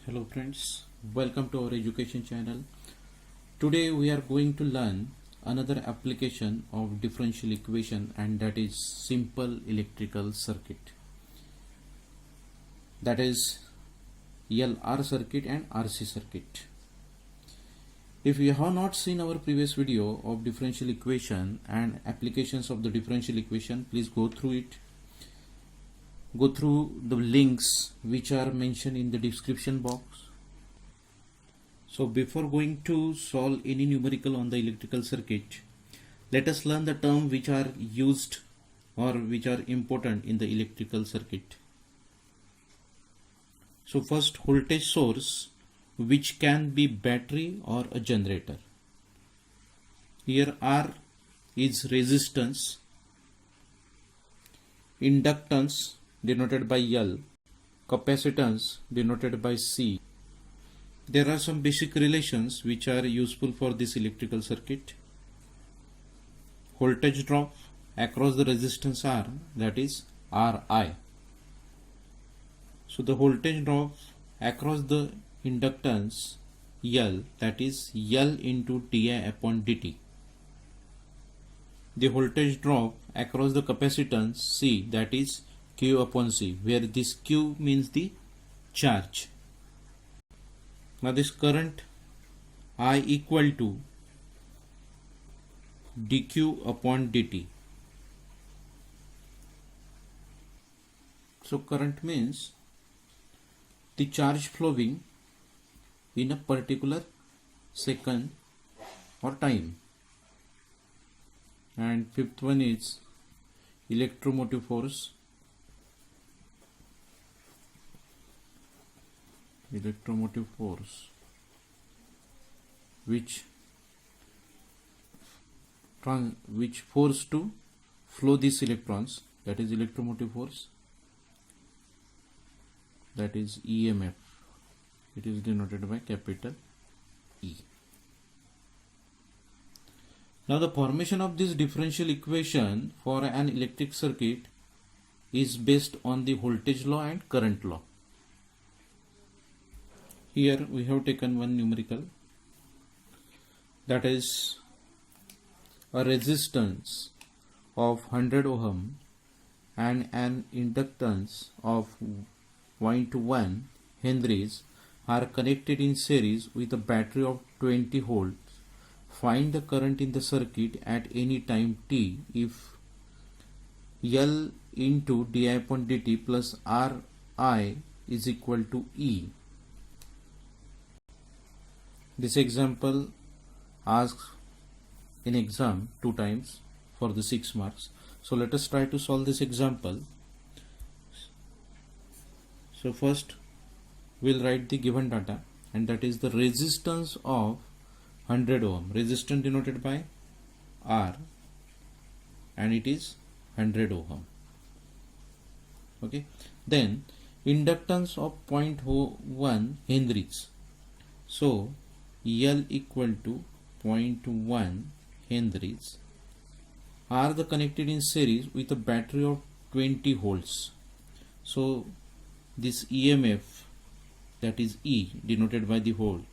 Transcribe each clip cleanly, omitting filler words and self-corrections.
Hello friends, welcome to our education channel. Today we are going to learn another application of differential equation, and that is simple electrical circuit, that is LR circuit and RC circuit. If you have not seen our previous video of differential equation and applications of the differential equation, please go through it. Go through the links which are mentioned in the description box. So before going to solve any numerical on the electrical circuit, let us learn the terms which are used or which are important in the electrical circuit. So first, voltage source, which can be battery or a generator. Here R is resistance, inductance denoted by L, capacitance denoted by C. There are some basic relations which are useful for this electrical circuit. Voltage drop across the resistance R, that is Ri. So the voltage drop across the inductance L, that is L into di upon dt. The voltage drop across the capacitance C, that is Q upon C, where this Q means the charge. Now this current I equal to dq upon dt. So current means the charge flowing in a particular second or time. And fifth one is electromotive force. Electromotive force which force to flow these electrons, that is electromotive force, that is EMF. It is denoted by capital E. Now the formation of this differential equation for an electric circuit is based on the voltage law and current law. Here we have taken one numerical, that is a resistance of 100 ohm and an inductance of 0.1 Henries are connected in series with a battery of 20 volts. Find the current in the circuit at any time t if L into di upon dt plus Ri is equal to E. This example asks in exam 2 times for the 6 marks. So let us try to solve this example. So first we'll write the given data, and that is the resistance of 100 ohm. Resistance denoted by R, and it is 100 ohm. Okay. Then inductance of 0.1 Henries. So L equal to 0.1 Henries are the connected in series with a battery of 20 volts. So this EMF, that is E, denoted by the volt,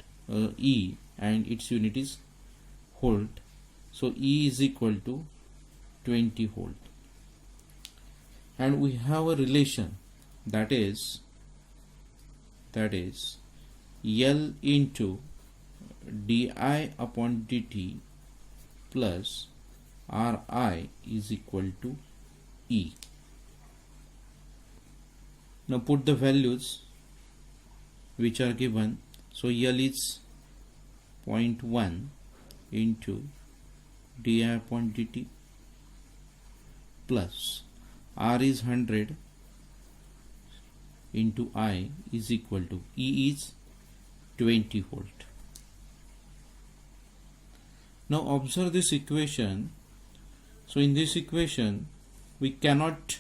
E, and its unit is volt. So E is equal to 20 volt. And we have a relation, that is L into di upon dt plus Ri is equal to E. Now put the values which are given. So L is 0.1 into di upon dt plus R is 100 into I is equal to E is 20 volt. Now observe this equation. So in this equation we cannot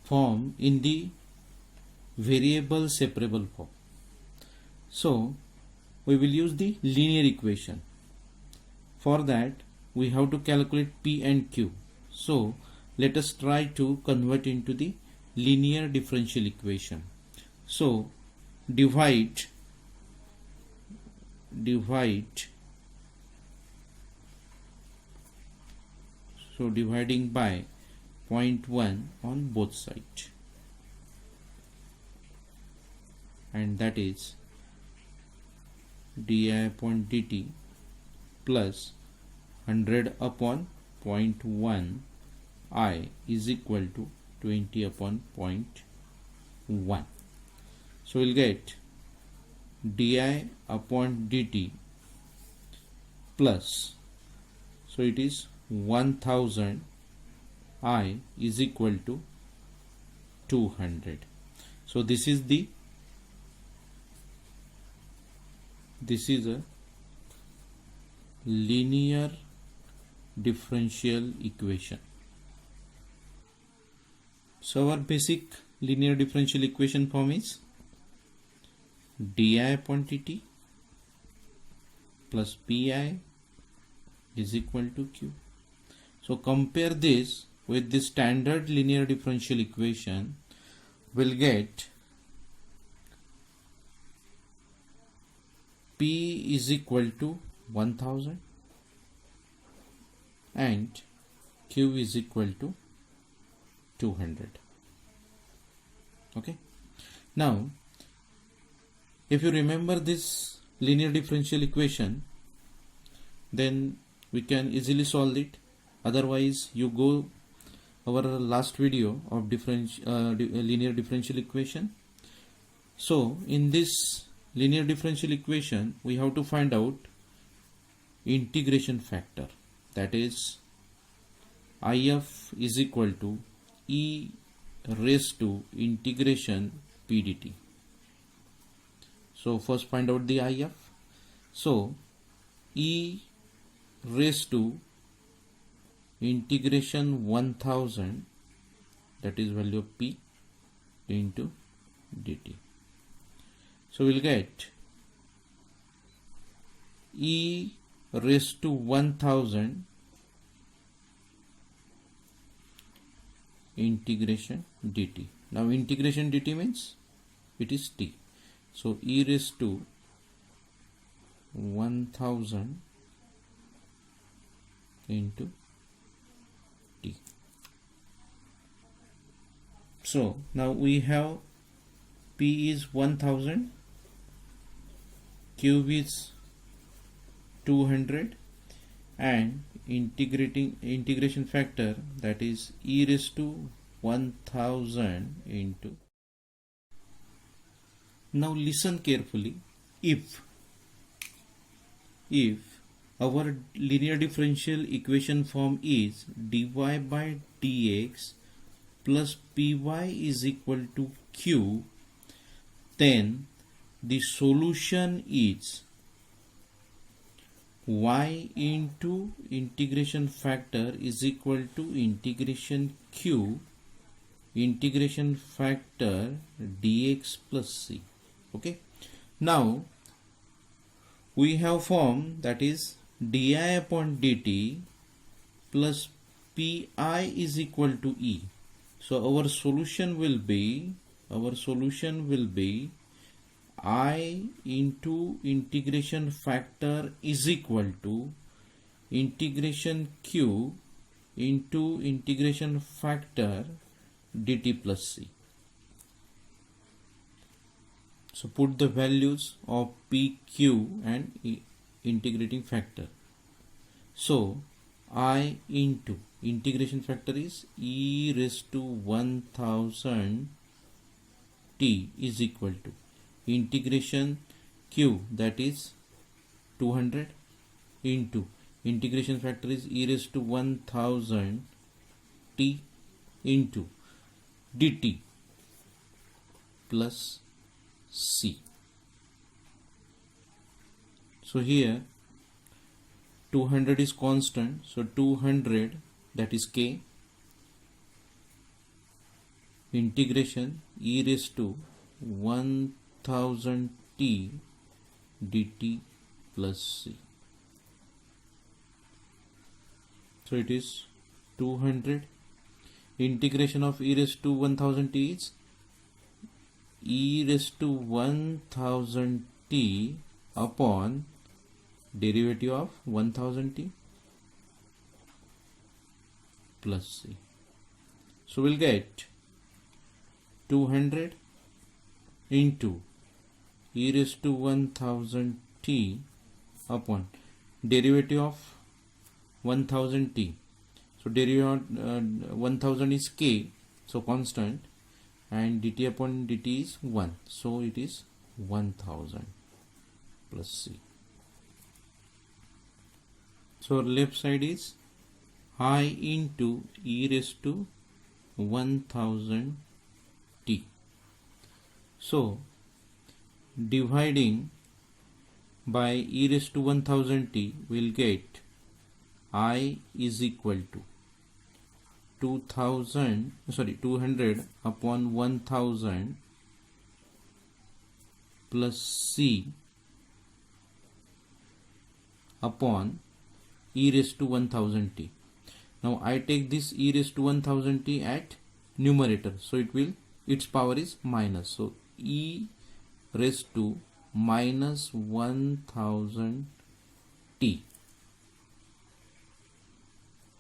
form in the variable separable form. So we will use the linear equation. For that we have to calculate P and Q. So let us try to convert into the linear differential equation. So divide so dividing by 0.1 on both sides, and that is di upon dt plus 100 upon 0.1 I is equal to 20 upon 0.1. So we'll get di upon dt plus, so it is 1000 I is equal to 200. So this is a linear differential equation. So our basic linear differential equation form is di upon dt plus pi is equal to q. So compare this with the standard linear differential equation. We'll get P is equal to 1000 and Q is equal to 200. Okay. Now, if you remember this linear differential equation, then we can easily solve it. Otherwise, you go our last video of linear differential equation. So in this linear differential equation, we have to find out integration factor, that is IF is equal to e raised to integration p dt. So first find out the IF. So e raised to integration 1000, that is value of p into dt. So we'll get e raised to 1000 integration dt. Now integration dt means it is t. So e raised to 1000 into t. So now we have p is 1000, q is 200, and integration factor, that is e raised to 1000 into. Now listen carefully. If our linear differential equation form is dy by dx plus py is equal to q, then the solution is y into integration factor is equal to integration q integration factor dx plus c. Okay. Now we have form, that is di upon dt plus pi is equal to e. So our solution will be I into integration factor is equal to integration q into integration factor dt plus c. So put the values of p, q and integrating factor. So I into integration factor is e raised to 1000 t is equal to integration q, that is 200, into integration factor is e raised to 1000 t into dt plus c. So here 200 is constant, so 200, that is k, integration e raised to 1000 t dt plus c. So it is 200, integration of e raised to 1000 t is e raised to 1000t upon derivative of 1000t plus c. So we'll get 200 into e raised to 1000t upon derivative of 1000t. So derivative 1000 is k, so constant, and dt upon dt is 1, so it is 1000 plus c. So left side is I into e raised to 1000t. So dividing by e raised to 1000t, we'll get I is equal to 200 upon 1000 plus c upon e raised to 1000t. Now I take this e raised to 1000t at numerator, so its power is minus, so e raised to minus 1000t.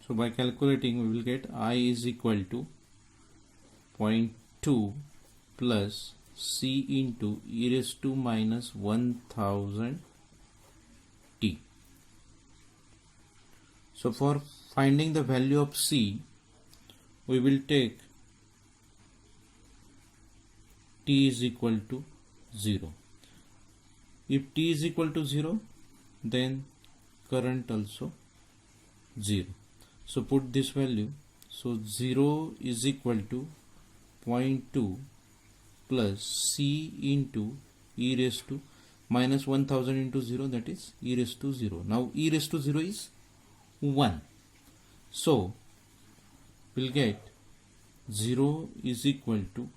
So by calculating, we will get I is equal to 0.2 plus c into e raised to minus 1000t. So for finding the value of c, we will take t is equal to 0. If t is equal to 0, then current also 0. So put this value. So 0 is equal to 0.2 plus c into e raised to minus 1000 into 0, that is e raised to 0. Now e raised to 0 is 1. So we'll get 0 is equal to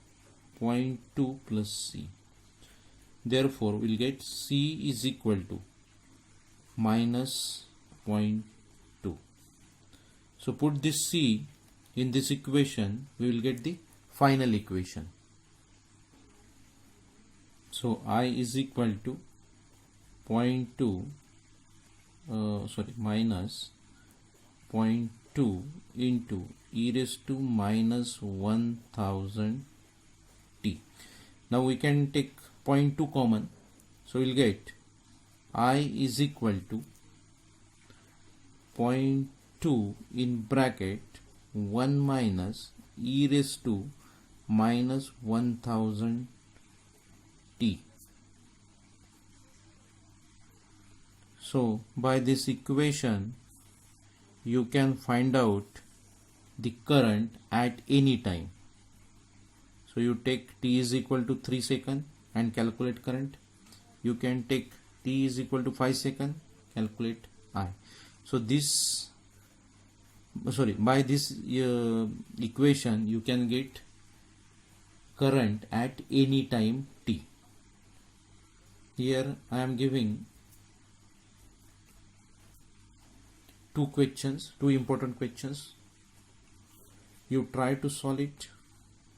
0.2 plus c. Therefore we'll get c is equal to minus 0.2. So put this c in this equation, we will get the final equation. So I is equal to minus 0.2 into e raised to minus 1000t. Now we can take 0.2 common, so we'll get I is equal to 0.2 in bracket 1 minus e raised to minus 1000t. So by this equation, you can find out the current at any time. So you take t is equal to 3 seconds and calculate current. You can take t is equal to 5 seconds, calculate I. So by this equation, you can get current at any time t. Here I am giving two important questions. You try to solve it.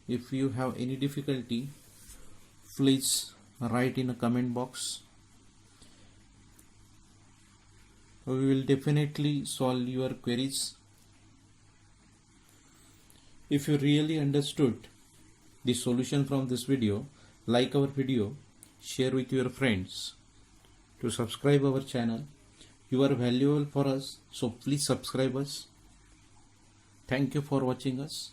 If you have any difficulty, please write in a comment box. We will definitely solve your queries. If you really understood the solution from this video, like our video, share with your friends. To subscribe our channel, you are valuable for us, so please subscribe us. Thank you for watching us.